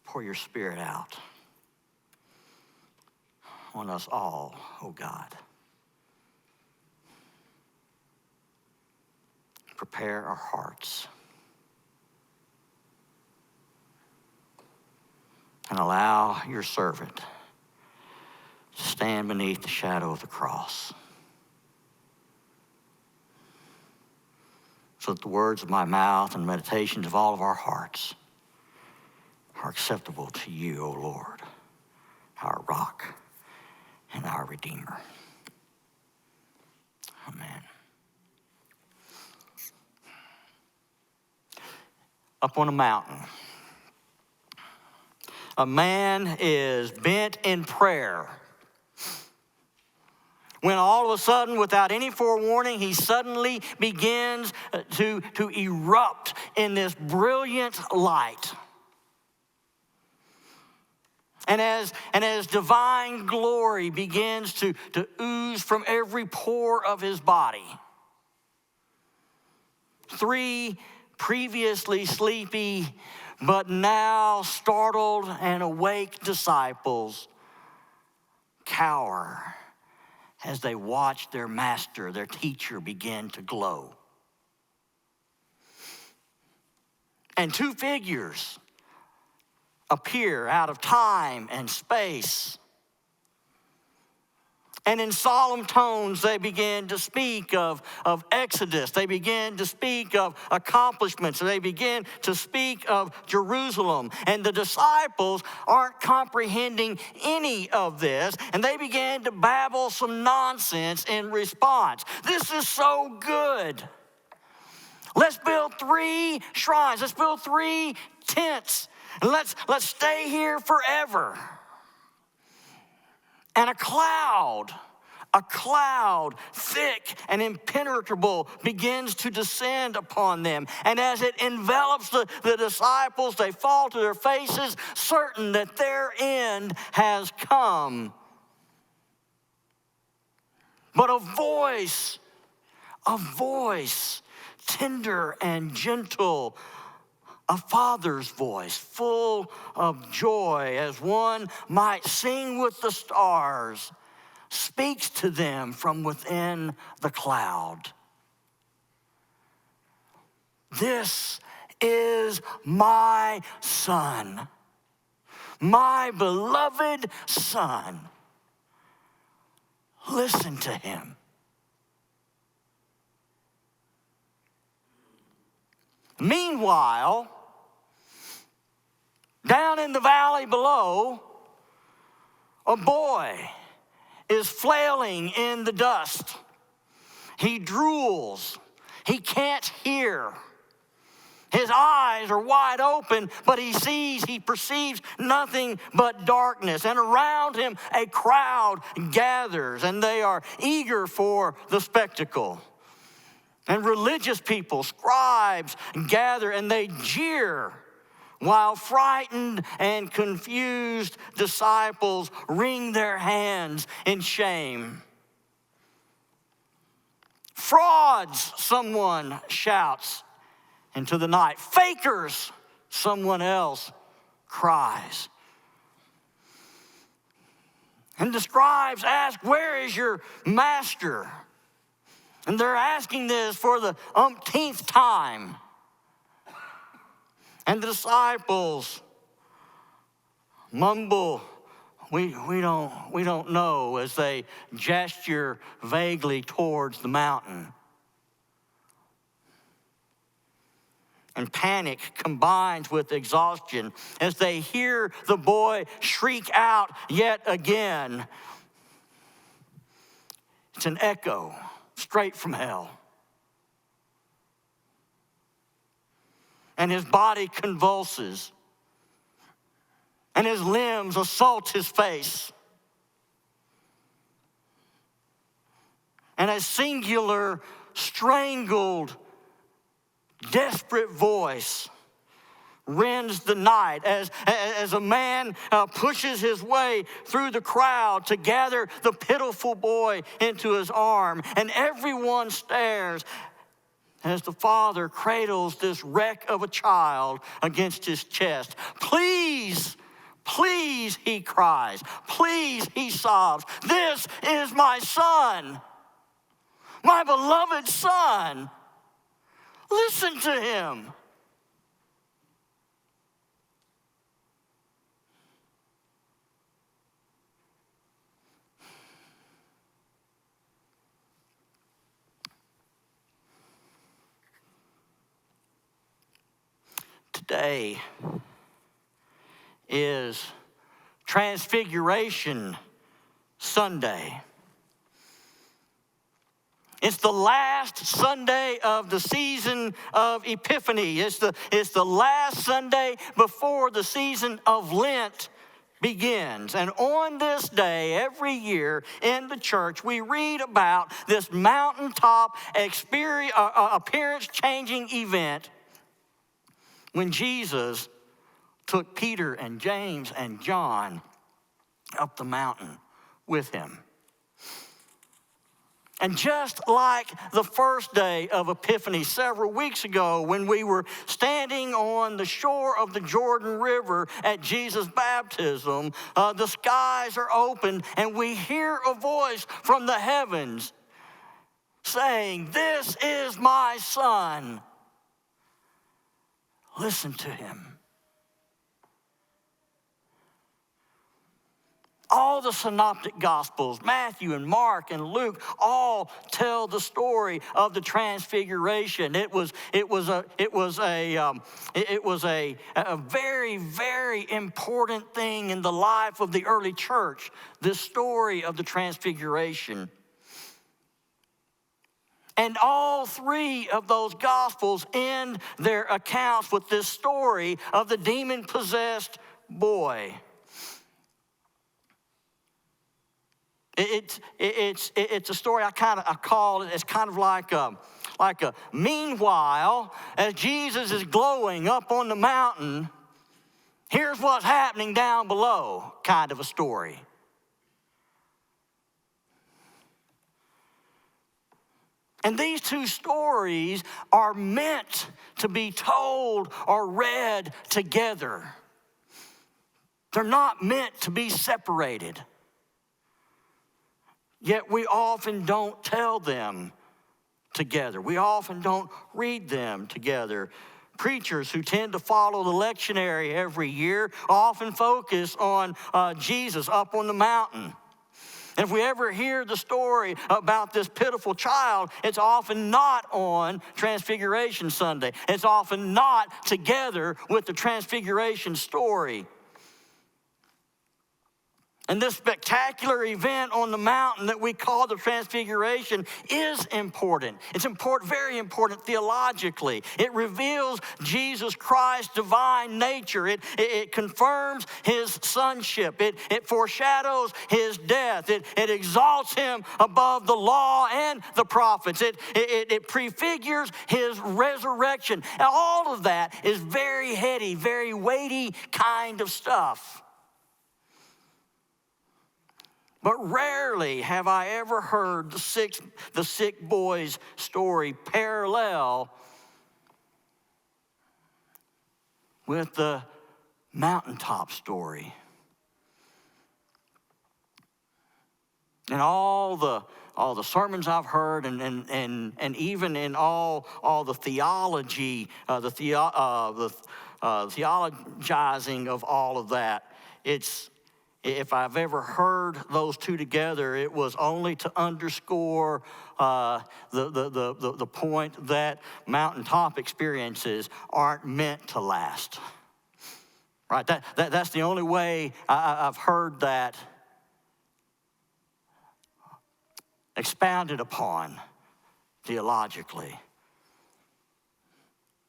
Pour your Spirit out on us all, oh God. Prepare our hearts and allow your servant to stand beneath the shadow of the cross, so that the words of my mouth and meditations of all of our hearts are acceptable to you, O Lord, our rock and our Redeemer. Amen. Up on a mountain, a man is bent in prayer when all of a sudden, without any forewarning, he suddenly begins to erupt in this brilliant light. And as divine glory begins to ooze from every pore of his body, 3 previously sleepy but now startled and awake disciples cower as they watch their master, their teacher, begin to glow. And 2 figures appear out of time and space. And in solemn tones, they begin to speak of Exodus. They begin to speak of accomplishments. They begin to speak of Jerusalem. And the disciples aren't comprehending any of this. And they begin to babble some nonsense in response. This is so good. Let's build 3 shrines. Let's build 3 tents. And let's stay here forever. And a cloud, thick and impenetrable, begins to descend upon them. And as it envelops the disciples, they fall to their faces, certain that their end has come. But a voice, tender and gentle, a father's voice, full of joy, as one might sing with the stars, speaks to them from within the cloud. This is my son, my beloved son. Listen to him. Meanwhile, down in the valley below, a boy is flailing in the dust. He drools. He can't hear. His eyes are wide open, but he perceives nothing but darkness. And around him, a crowd gathers, and they are eager for the spectacle. And religious people, scribes, gather, and they jeer, while frightened and confused disciples wring their hands in shame. Frauds, someone shouts into the night. Fakers, someone else cries. And the scribes ask, where is your master? And they're asking this for the umpteenth time. And the disciples mumble, we don't know, as they gesture vaguely towards the mountain. And panic combines with exhaustion as they hear the boy shriek out yet again. It's an echo straight from hell. And his body convulses, and his limbs assault his face. And a singular, strangled, desperate voice rends the night as a man pushes his way through the crowd to gather the pitiful boy into his arm. And everyone stares as the father cradles this wreck of a child against his chest. Please, Please, he cries. Please, he sobs. This is my son, my beloved son. Listen to him. Today is Transfiguration Sunday. It's the last Sunday of the season of Epiphany. It's the last Sunday before the season of Lent begins. And on this day, every year in the church, we read about this mountaintop appearance-changing event when Jesus took Peter and James and John up the mountain with him. And just like the first day of Epiphany several weeks ago when we were standing on the shore of the Jordan River at Jesus' baptism, the skies are open and we hear a voice from the heavens saying, "This is my son. Listen to him." All the synoptic gospels, Matthew and Mark and Luke, all tell the story of the Transfiguration. It was a very, very important thing in the life of the early church, this story of the Transfiguration. And all three of those gospels end their accounts with this story of the demon-possessed boy. It's a story I call it. It's kind of like a meanwhile, as Jesus is glowing up on the mountain, here's what's happening down below kind of a story. And these two stories are meant to be told or read together. They're not meant to be separated. Yet we often don't tell them together. We often don't read them together. Preachers who tend to follow the lectionary every year often focus on Jesus up on the mountain. And if we ever hear the story about this pitiful child, it's often not on Transfiguration Sunday. It's often not together with the Transfiguration story. And this spectacular event on the mountain that we call the Transfiguration is important. It's important, very important theologically. It reveals Jesus Christ's divine nature. It confirms his sonship. It foreshadows his death. It exalts him above the law and the prophets. It prefigures his resurrection. And all of that is very heady, very weighty kind of stuff. But rarely have I ever heard the sick boy's story parallel with the mountaintop story. And all the sermons I've heard, and even in all the theology, the theologizing of all of that, if I've ever heard those two together, it was only to underscore the point that mountaintop experiences aren't meant to last. Right? That's the only way I've heard that expounded upon theologically.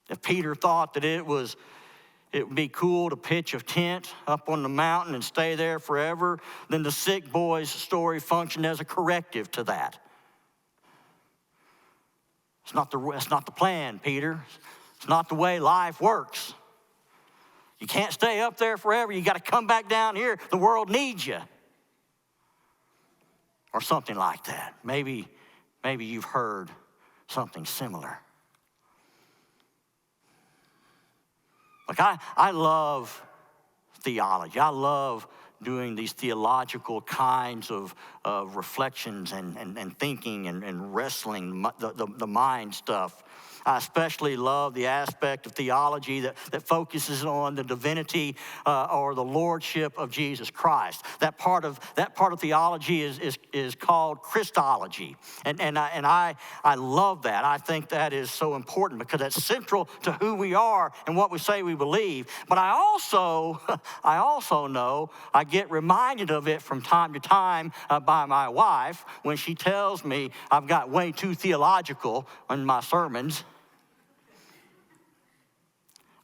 If Peter thought that it would be cool to pitch a tent up on the mountain and stay there forever, then the sick boy's story functioned as a corrective to that. It's not the plan, Peter. It's not the way life works. You can't stay up there forever. You got to come back down here. The world needs you. Or something like that. Maybe you've heard something similar. Like I love theology. I love doing these theological kinds of reflections and thinking and wrestling the mind stuff. I especially love the aspect of theology that focuses on the divinity or the lordship of Jesus Christ. That part of theology is called Christology, and I love that. I think that is so important because that's central to who we are and what we say we believe. But I also know I get reminded of it from time to time by my wife when she tells me I've got way too theological in my sermons.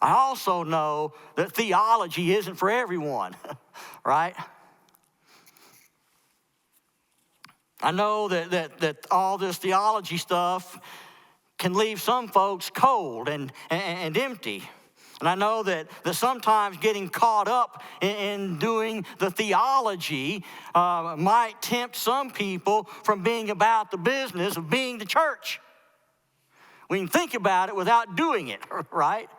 I also know that theology isn't for everyone, right? I know that all this theology stuff can leave some folks cold and empty. And I know that sometimes getting caught up in doing the theology might tempt some people from being about the business of being the church. We can think about it without doing it, right?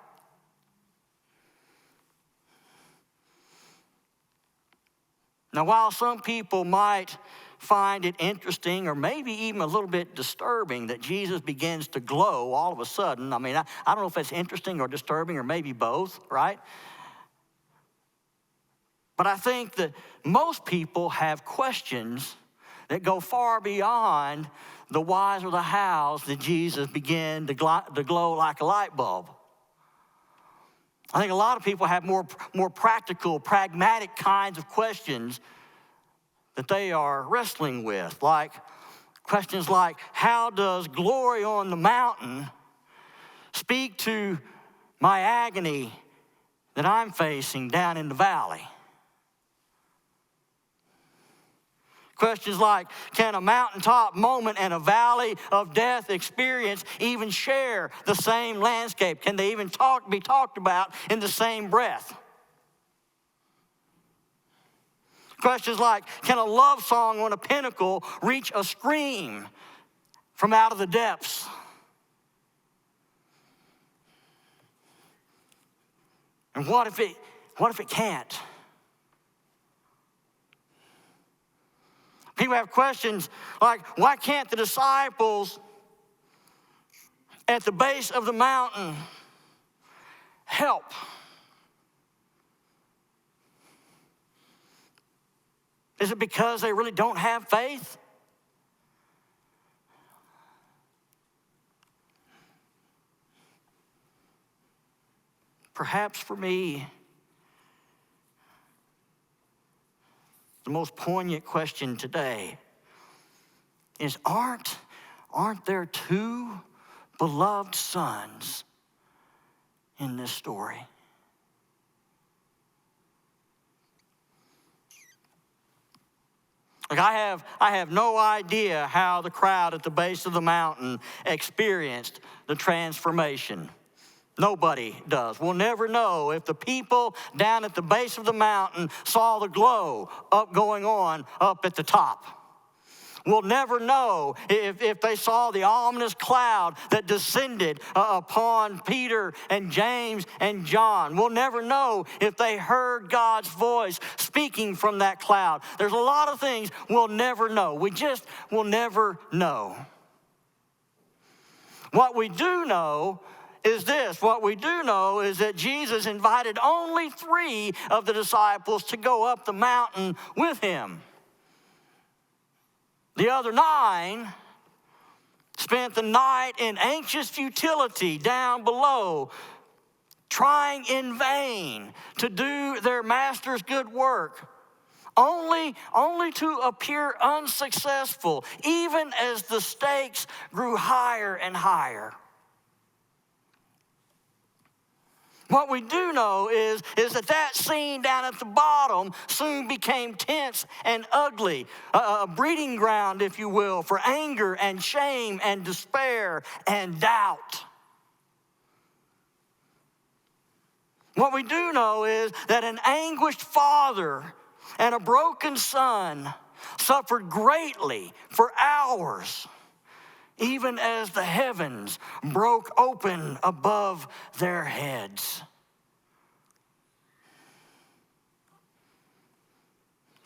Now, while some people might find it interesting or maybe even a little bit disturbing that Jesus begins to glow all of a sudden, I mean, I don't know if that's interesting or disturbing or maybe both, right? But I think that most people have questions that go far beyond the whys or the hows that Jesus began to glow like a light bulb. I think a lot of people have more practical, pragmatic kinds of questions that they are wrestling with, like questions like, how does glory on the mountain speak to my agony that I'm facing down in the valley? Questions like, can a mountaintop moment and a valley of death experience even share the same landscape? Can they even be talked about in the same breath? Questions like, can a love song on a pinnacle reach a scream from out of the depths? And what if it can't? People have questions like, why can't the disciples at the base of the mountain help? Is it because they really don't have faith? Perhaps for me, the most poignant question today is, aren't there two beloved sons in this story? Like I have no idea how the crowd at the base of the mountain experienced the transformation. Nobody does. We'll never know if the people down at the base of the mountain saw the glow going on up at the top. We'll never know if they saw the ominous cloud that descended upon Peter and James and John. We'll never know if they heard God's voice speaking from that cloud. There's a lot of things we'll never know. We just will never know. What we do know is this. What we do know is that Jesus invited only 3 of the disciples to go up the mountain with him. The other 9 spent the night in anxious futility down below, trying in vain to do their master's good work, only to appear unsuccessful, even as the stakes grew higher and higher. What we do know is that scene down at the bottom soon became tense and ugly, a breeding ground, if you will, for anger and shame and despair and doubt. What we do know is that an anguished father and a broken son suffered greatly for hours, even as the heavens broke open above their heads.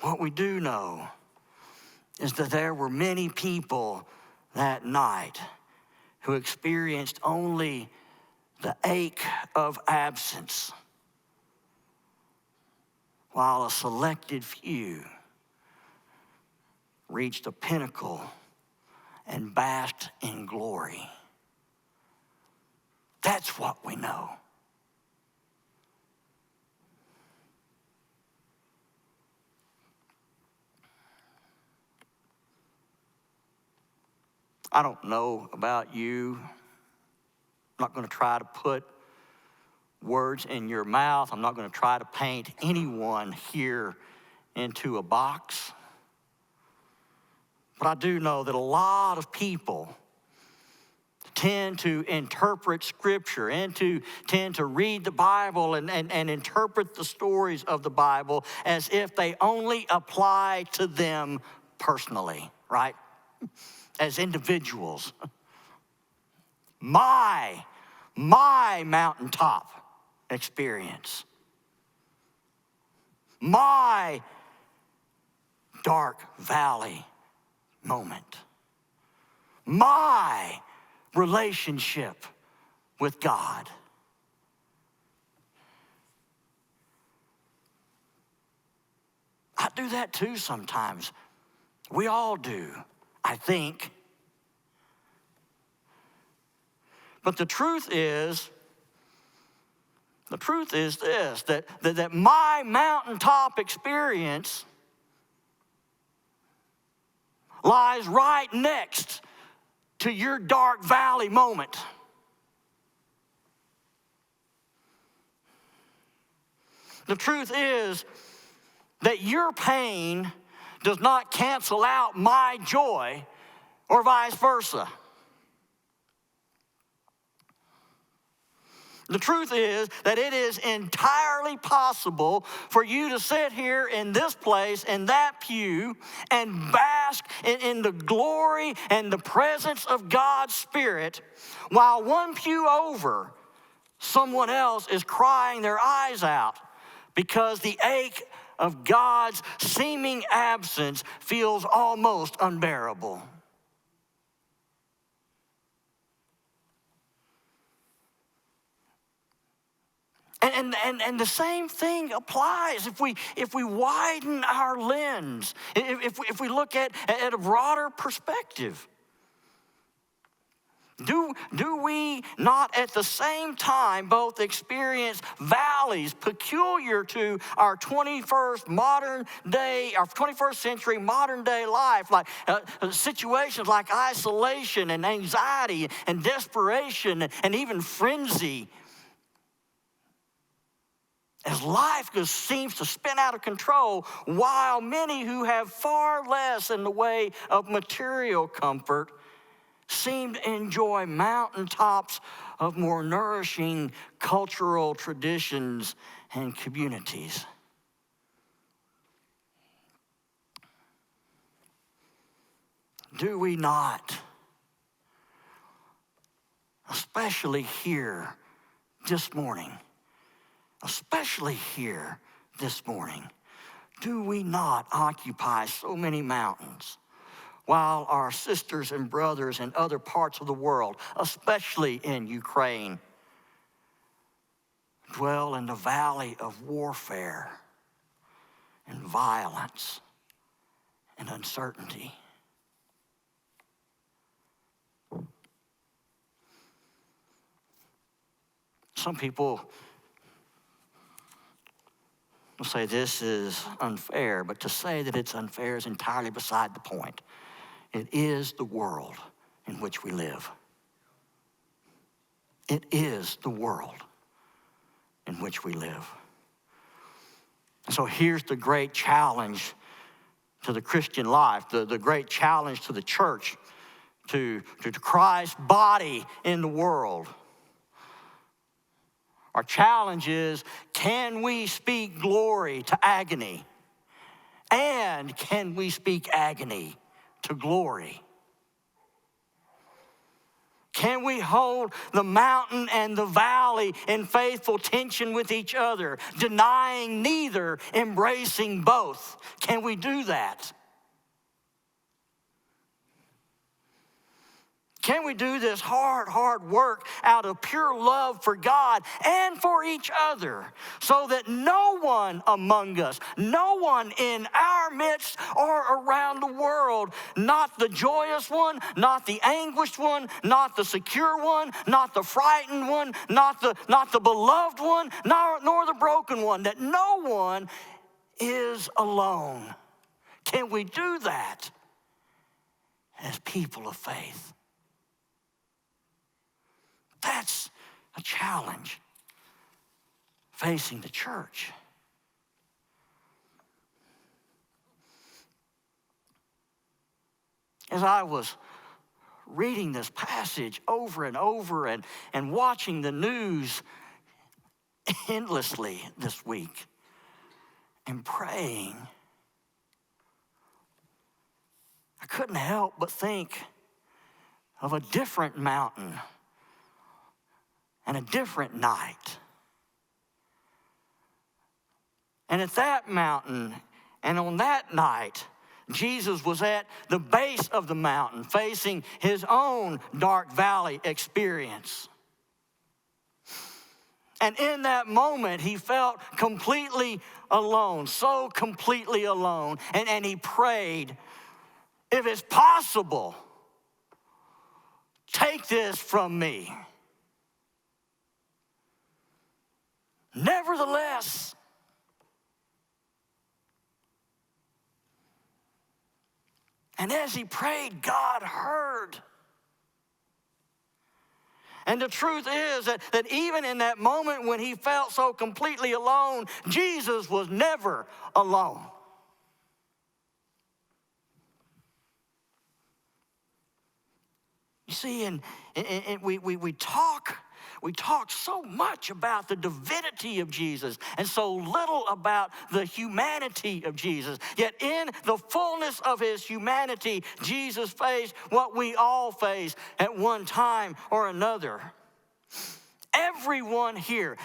What we do know is that there were many people that night who experienced only the ache of absence, while a selected few reached a pinnacle and basked in glory. That's what we know. I don't know about you. I'm not going to try to put words in your mouth. I'm not going to try to paint anyone here into a box. But I do know that a lot of people tend to interpret Scripture and tend to read the Bible and interpret the stories of the Bible as if they only apply to them personally, right? As individuals. My mountaintop experience. My dark valley moment. My relationship with God. I do that too sometimes. We all do, I think. But the truth is this, that my mountaintop experience lies right next to your dark valley moment. The truth is that your pain does not cancel out my joy or vice versa. The truth is that it is entirely possible for you to sit here in this place, in that pew, and bask in the glory and the presence of God's Spirit, while one pew over, someone else is crying their eyes out because the ache of God's seeming absence feels almost unbearable. And the same thing applies if we widen our lens, if we look at a broader perspective. Do we not at the same time both experience valleys peculiar to our 21st century modern day life, like situations like isolation and anxiety and desperation and even frenzy? As life just seems to spin out of control, while many who have far less in the way of material comfort seem to enjoy mountaintops of more nourishing cultural traditions and communities. Do we not, especially here this morning, do we not occupy so many mountains while our sisters and brothers in other parts of the world, especially in Ukraine, dwell in the valley of warfare and violence and uncertainty? Some people will say this is unfair, but to say that it's unfair is entirely beside the point. It is the world in which we live. It is the world in which we live. And so here's the great challenge to the Christian life, the great challenge to the church, to Christ's body in the world. Our challenge is, can we speak glory to agony? And can we speak agony to glory? Can we hold the mountain and the valley in faithful tension with each other, denying neither, embracing both? Can we do that? Can we do this hard work out of pure love for God and for each other, so that no one among us, no one in our midst or around the world, not the joyous one, not the anguished one, not the secure one, not the frightened one, not the beloved one, nor the broken one, that no one is alone? Can we do that as people of faith? That's a challenge facing the church. As I was reading this passage over and over and watching the news endlessly this week and praying, I couldn't help but think of a different mountain and a different night. And at that mountain and on that night, Jesus was at the base of the mountain, facing his own dark valley experience. And in that moment, he felt completely alone, so completely alone. And he prayed, if it's possible, take this from me. Nevertheless, and as he prayed, God heard. And the truth is that even in that moment when he felt so completely alone, Jesus was never alone. You see, and we talk so much about the divinity of Jesus and so little about the humanity of Jesus. Yet in the fullness of his humanity, Jesus faced what we all face at one time or another. Everyone here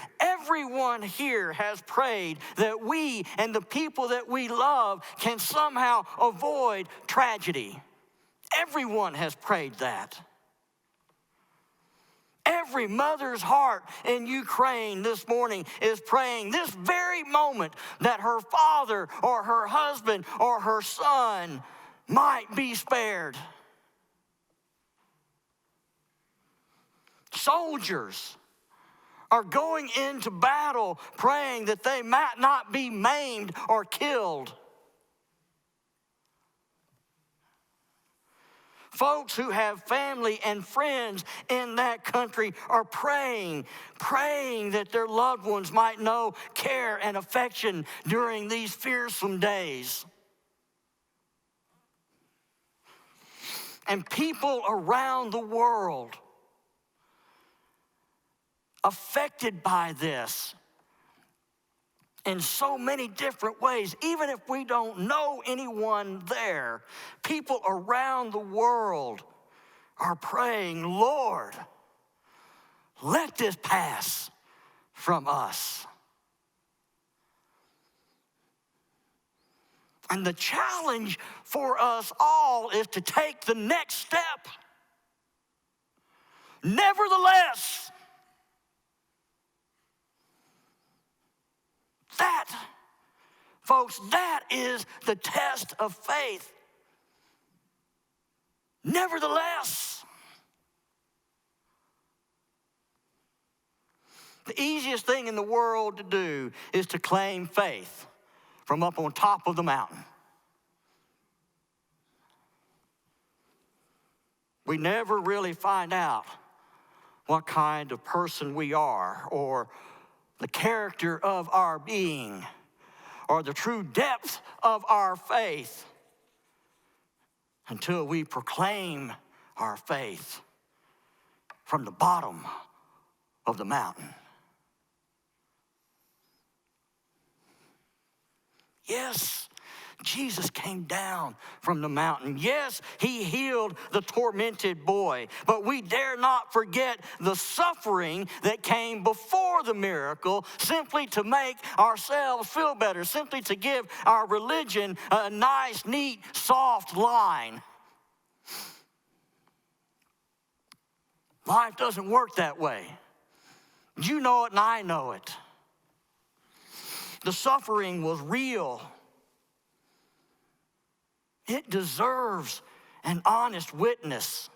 has prayed that we and the people that we love can somehow avoid tragedy. Everyone has prayed that. Every mother's heart in Ukraine this morning is praying this very moment that her father or her husband or her son might be spared. Soldiers are going into battle praying that they might not be maimed or killed. Folks who have family and friends in that country are praying that their loved ones might know care and affection during these fearsome days. And people around the world affected by this in so many different ways. Even if we don't know anyone there, people around the world are praying, Lord, let this pass from us. And the challenge for us all is to take the next step. Nevertheless, folks, that is the test of faith. Nevertheless, the easiest thing in the world to do is to claim faith from up on top of the mountain. We never really find out what kind of person we are, or the character of our being, or the true depth of our faith, until we proclaim our faith from the bottom of the mountain. Yes, Jesus came down from the mountain. Yes, he healed the tormented boy, but we dare not forget the suffering that came before the miracle, simply to make ourselves feel better, simply to give our religion a nice, neat, soft line. Life doesn't work that way. You know it and I know it. The suffering was real. It deserves an honest witness.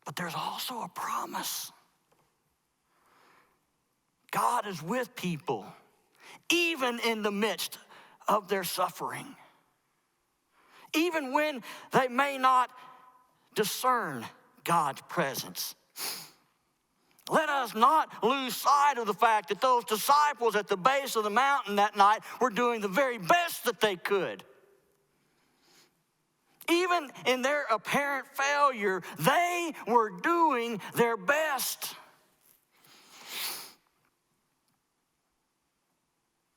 But there's also a promise. God is with people, even in the midst of their suffering. Even when they may not discern God's presence. Let us not lose sight of the fact that those disciples at the base of the mountain that night were doing the very best that they could. Even in their apparent failure, they were doing their best.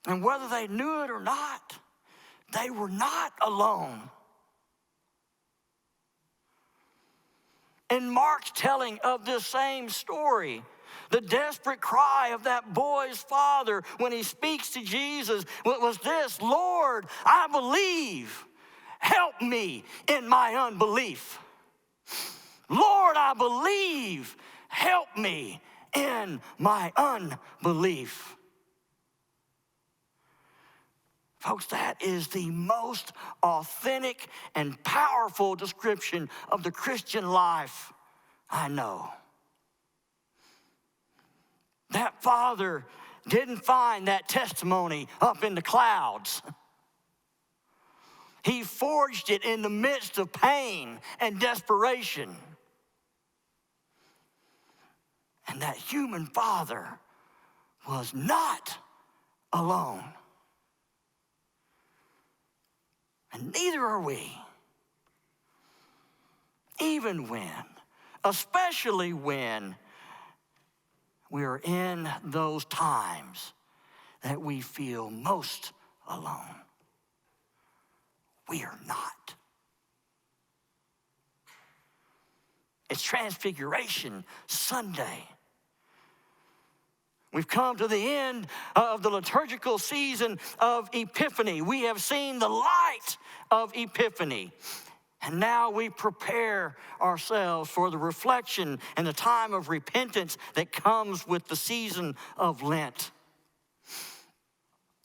And whether they knew it or not, they were not alone. In Mark's telling of this same story, the desperate cry of that boy's father when he speaks to Jesus was this: Lord, I believe. Help me in my unbelief. Lord, I believe. Help me in my unbelief. Folks, that is the most authentic and powerful description of the Christian life I know. That father didn't find that testimony up in the clouds. He forged it in the midst of pain and desperation. And that human father was not alone. And neither are we. Even when, especially when we are in those times that we feel most alone. We are not. It's Transfiguration Sunday. We've come to the end of the liturgical season of Epiphany. We have seen the light of Epiphany. And now we prepare ourselves for the reflection and the time of repentance that comes with the season of Lent.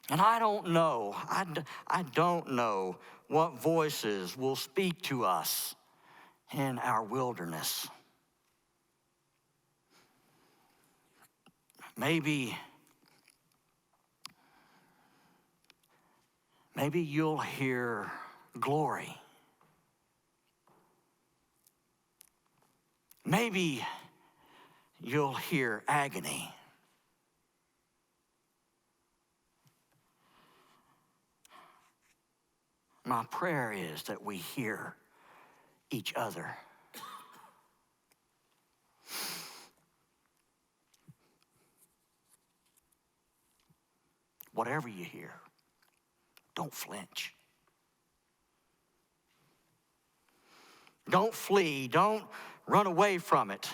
And I don't know what voices will speak to us in our wilderness. Maybe you'll hear glory. Maybe you'll hear agony. My prayer is that we hear each other. Whatever you hear, don't flinch. Don't flee. Don't run away from it.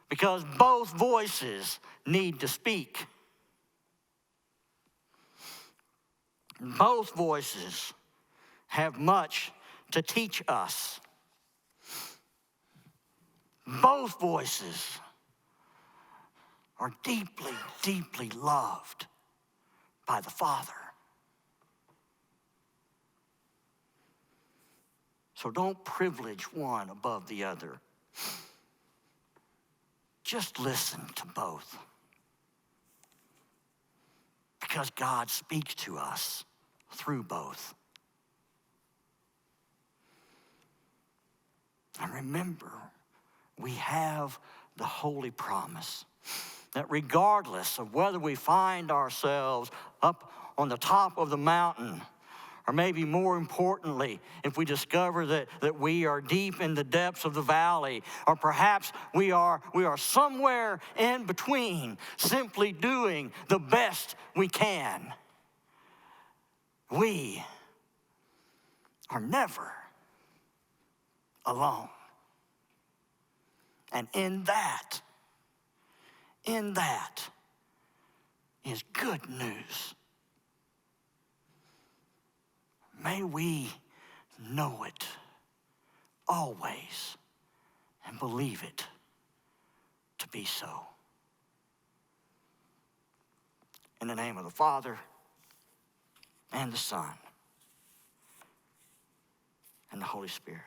Because both voices need to speak. Both voices have much to teach us. Both voices are deeply, deeply loved by the Father. So don't privilege one above the other. Just listen to both. Because God speaks to us through both. And remember, we have the holy promise that regardless of whether we find ourselves up on the top of the mountain Or maybe more importantly, if we discover that we are deep in the depths of the valley, or perhaps we are somewhere in between, simply doing the best we can, we are never alone. And in that is good news. May we know it always and believe it to be so. In the name of the Father, and the Son, and the Holy Spirit.